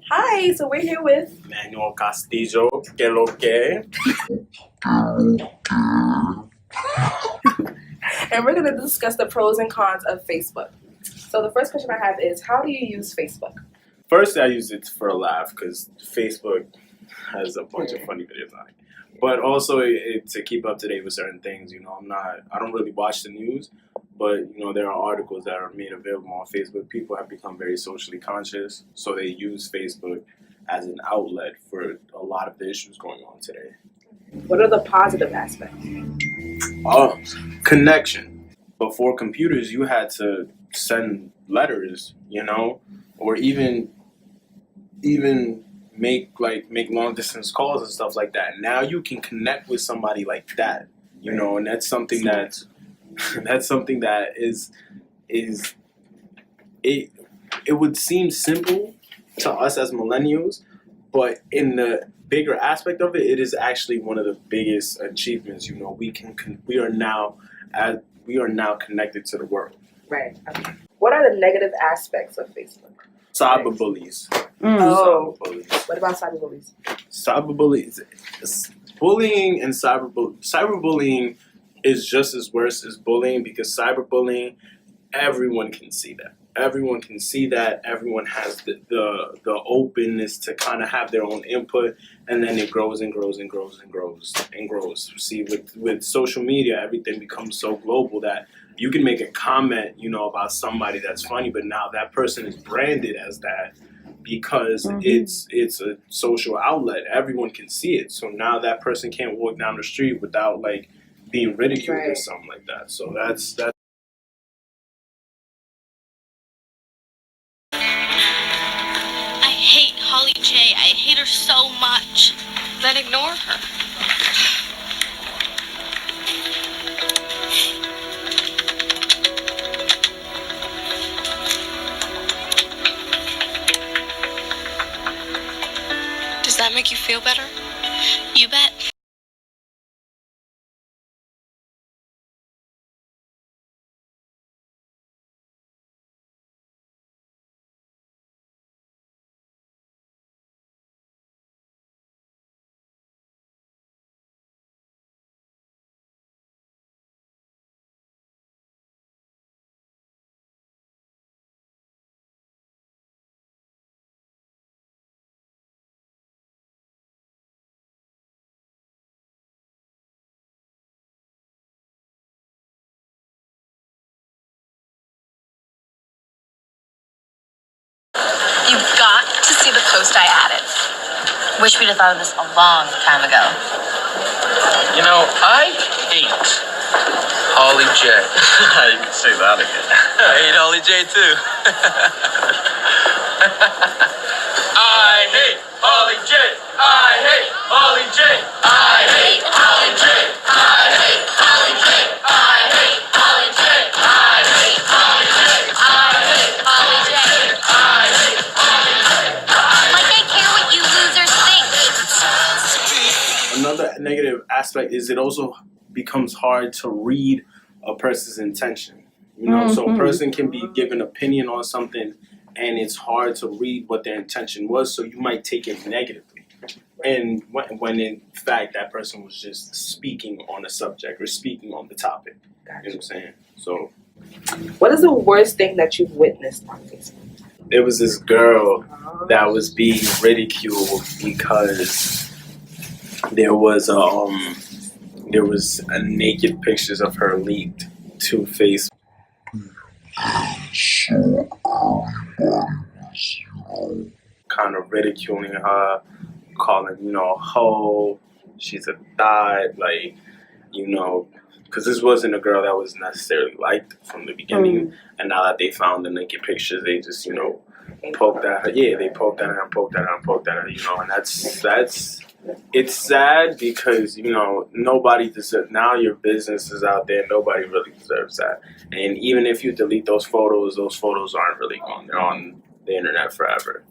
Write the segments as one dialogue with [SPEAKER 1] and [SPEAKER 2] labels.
[SPEAKER 1] Hi, so we're here with
[SPEAKER 2] Manuel Castillo, que lo que?
[SPEAKER 1] and we're going to discuss the pros and cons of Facebook. So the first question I have is, how do you use Facebook?
[SPEAKER 2] First, I use it for a laugh because Facebook has a bunch of funny videos on it. But also to keep up to date with certain things. I don't really watch the news, but there are articles that are made available on Facebook. People have become very socially conscious, so they use Facebook as an outlet for a lot of the issues going on today.
[SPEAKER 1] What are the positive aspects?
[SPEAKER 2] Connection. Before computers, you had to send letters, or even make long distance calls and stuff like that. Now you can connect with somebody like that, and that's something that is it would seem simple to us as millennials, but in the bigger aspect of it, it is actually one of the biggest achievements. We are now connected to the world.
[SPEAKER 1] Right. Okay. What are the negative aspects of Facebook?
[SPEAKER 2] Cyberbullies.
[SPEAKER 1] Oh.
[SPEAKER 2] Cyberbullies.
[SPEAKER 1] What about cyberbullies?
[SPEAKER 2] Bullying and cyberbullying is just as worse as bullying, because cyberbullying, everyone can see that. Everyone can see that. Everyone has the openness to kind of have their own input, and then it grows and grows and grows and grows and grows. See, with social media, everything becomes so global that you can make a comment, about somebody that's funny, but now that person is branded as that because it's a social outlet. Everyone can see it. So now that person can't walk down the street without being ridiculed or something like that. So that's
[SPEAKER 3] I hate Holly J. I hate her so much. Then ignore her. Does that make you feel better? You bet.
[SPEAKER 4] You've got to see the post I added. Wish we'd have thought of this a long time ago.
[SPEAKER 5] I hate Holly J. You can say that again. I hate Holly J too. I hate Holly J. I hate Holly J. I hate Holly J. I hate Holly J. I hate Holly J. I hate Holly J. I hate Holly J. I hate Holly J.
[SPEAKER 4] Like I care what you losers think.
[SPEAKER 2] another negative aspect is it also becomes hard to read a person's intention. So a person can be given opinion on something, and it's hard to read what their intention was, so you might take it negatively. And when in fact that person was just speaking on a subject or speaking on the topic. You know what I'm saying? So
[SPEAKER 1] What is the worst thing that you've witnessed on Facebook?
[SPEAKER 2] there was this girl that was being ridiculed because there was a naked pictures of her leaked to Facebook. Kind of ridiculing her, calling, hoe, she's a thot, because this wasn't a girl that was necessarily liked from the beginning, and now that they found the naked pictures, they just, poked at her. Yeah, they poked at her and poked at her and poked at her, and that's it's sad because, nobody deserves, now your business is out there, nobody really deserves that. And even if you delete those photos aren't really gone. They're on the internet forever.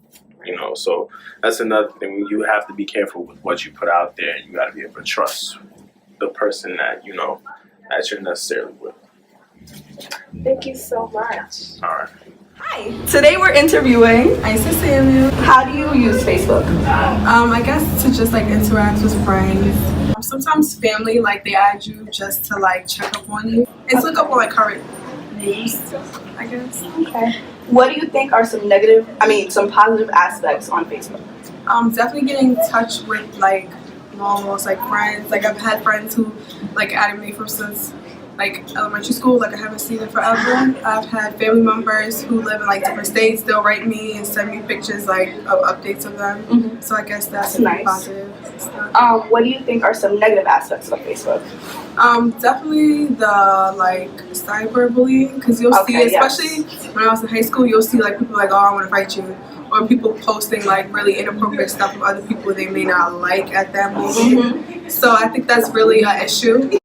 [SPEAKER 2] So that's another thing. You have to be careful with what you put out there, and you got to be able to trust the person that, that you're necessarily with.
[SPEAKER 1] Thank you so much.
[SPEAKER 2] All right.
[SPEAKER 1] Hi. Today we're interviewing.
[SPEAKER 6] Nice to see you.
[SPEAKER 1] How do you use Facebook?
[SPEAKER 6] I guess to just like interact with friends. Sometimes family, like they add you just to like check up on you. And to look up on like current news, I guess.
[SPEAKER 1] Okay. What do you think are some some positive aspects on Facebook?
[SPEAKER 6] Definitely getting in touch with like almost like friends. Like I've had friends who like added me from since like elementary school, like I haven't seen them forever. I've had family members who live in like different states. They'll write me and send me pictures like of updates of them.
[SPEAKER 1] Mm-hmm.
[SPEAKER 6] So I guess that's
[SPEAKER 1] nice.
[SPEAKER 6] positive stuff.
[SPEAKER 1] What do you think are some negative aspects of Facebook?
[SPEAKER 6] Definitely the like cyberbullying, because you'll see, especially when I was in high school, you'll see like people like, oh, I want to fight you, or people posting like really inappropriate stuff of other people they may not like at that moment. Mm-hmm. So I think that's really an issue.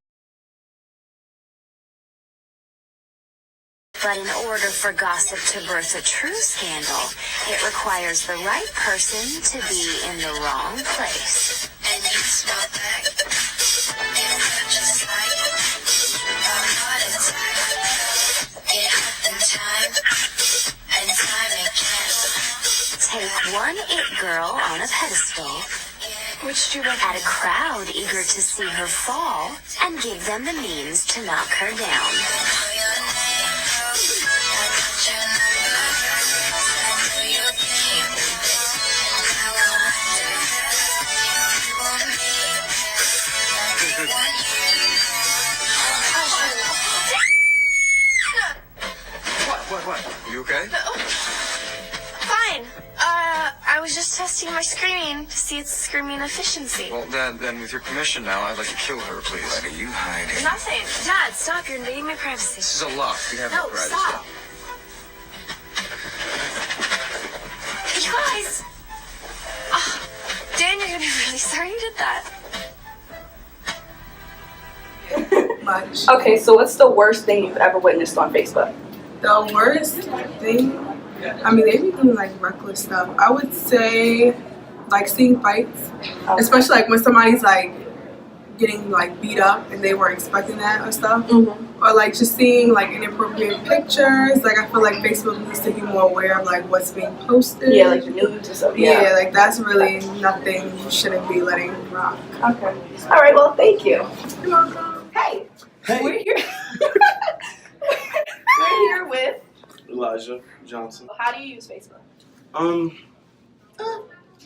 [SPEAKER 4] But in order for gossip to birth a true scandal, it requires the right person to be in the wrong place.
[SPEAKER 7] And you smell that? It's just like a heart attack. It happened time and time again.
[SPEAKER 4] Take one it girl on a pedestal, add a crowd eager to see her fall, and give them the means to knock her down.
[SPEAKER 5] What? You okay?
[SPEAKER 3] Fine. I was just testing my screaming to see its screaming efficiency.
[SPEAKER 5] Well, Dad, then with your permission now, I'd like to kill her, please. What are you hiding?
[SPEAKER 3] Nothing. Dad, stop. You're invading my privacy.
[SPEAKER 5] This is a lock. We have no
[SPEAKER 3] No,
[SPEAKER 5] privacy.
[SPEAKER 3] stop. You guys. Oh, Dan, you're gonna be really sorry you did that.
[SPEAKER 6] Much.
[SPEAKER 1] Okay, so what's the worst thing you've ever witnessed on Facebook?
[SPEAKER 6] The worst thing, I mean, they be doing like reckless stuff. I would say, like seeing fights, especially like when somebody's like getting like beat up and they weren't expecting that or stuff, or like just seeing like inappropriate pictures. Like I feel like Facebook needs to be more aware of like what's being posted.
[SPEAKER 1] Yeah, like the news and stuff.
[SPEAKER 6] Yeah, like that's really nothing you shouldn't be letting rock.
[SPEAKER 1] Okay. All right. Well, thank you.
[SPEAKER 6] You're welcome.
[SPEAKER 1] Hey.
[SPEAKER 2] Hey.
[SPEAKER 1] We're here. We're here with.
[SPEAKER 2] Elijah Johnson.
[SPEAKER 1] How do you use Facebook?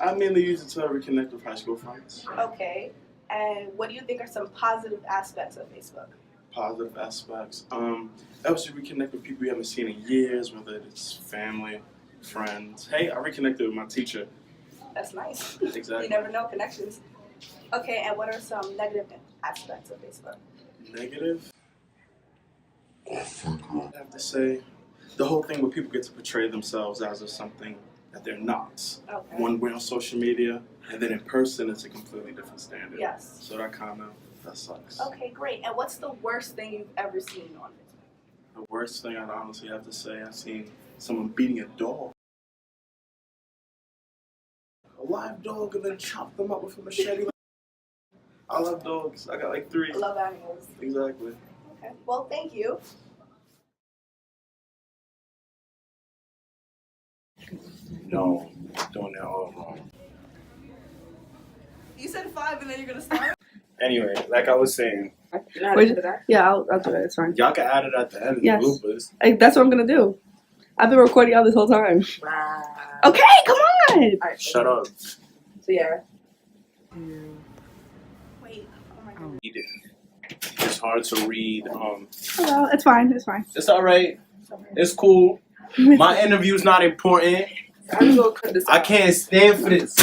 [SPEAKER 2] I mainly use it to reconnect with high school friends.
[SPEAKER 1] Okay. And what do you think are some positive aspects of Facebook?
[SPEAKER 2] Positive aspects. Helps you reconnect with people you haven't seen in years, whether it's family, friends. Hey, I reconnected with my teacher.
[SPEAKER 1] That's nice.
[SPEAKER 2] Exactly.
[SPEAKER 1] You never know connections. Okay, and what are some negative aspects of Facebook?
[SPEAKER 2] Negative? I have to say, the whole thing where people get to portray themselves as of something that they're not.
[SPEAKER 1] Okay.
[SPEAKER 2] One way on social media, and then in person it's a completely different standard.
[SPEAKER 1] Yes.
[SPEAKER 2] So that sucks.
[SPEAKER 1] Okay, great. And what's the worst thing you've ever seen on Facebook?
[SPEAKER 2] The worst thing I'd honestly have to say, I've seen someone beating a dog. A live dog, and then chop them up with a machete. I love dogs. I got like 3.
[SPEAKER 1] I love animals.
[SPEAKER 2] Exactly.
[SPEAKER 1] Okay. Well, thank you.
[SPEAKER 2] No, doing that all wrong.
[SPEAKER 1] You said 5 and then you're gonna start?
[SPEAKER 2] Anyway, like I was saying,
[SPEAKER 8] Yeah, I'll do it. It's fine.
[SPEAKER 2] y'all can add it at the end of
[SPEAKER 8] Yes.
[SPEAKER 2] the bloopers.
[SPEAKER 8] That's what I'm gonna do. I've been recording y'all this whole time.
[SPEAKER 1] Wow.
[SPEAKER 8] Okay, come on.
[SPEAKER 1] All right,
[SPEAKER 2] Shut up.
[SPEAKER 1] So yeah. Wait. Oh my god.
[SPEAKER 2] Read it. It's hard to read.
[SPEAKER 8] Hello. It's fine. It's fine.
[SPEAKER 2] It's all right. It's cool. My interview's not important.
[SPEAKER 1] I'm gonna cut this
[SPEAKER 2] I
[SPEAKER 1] out.
[SPEAKER 2] can't stand for this.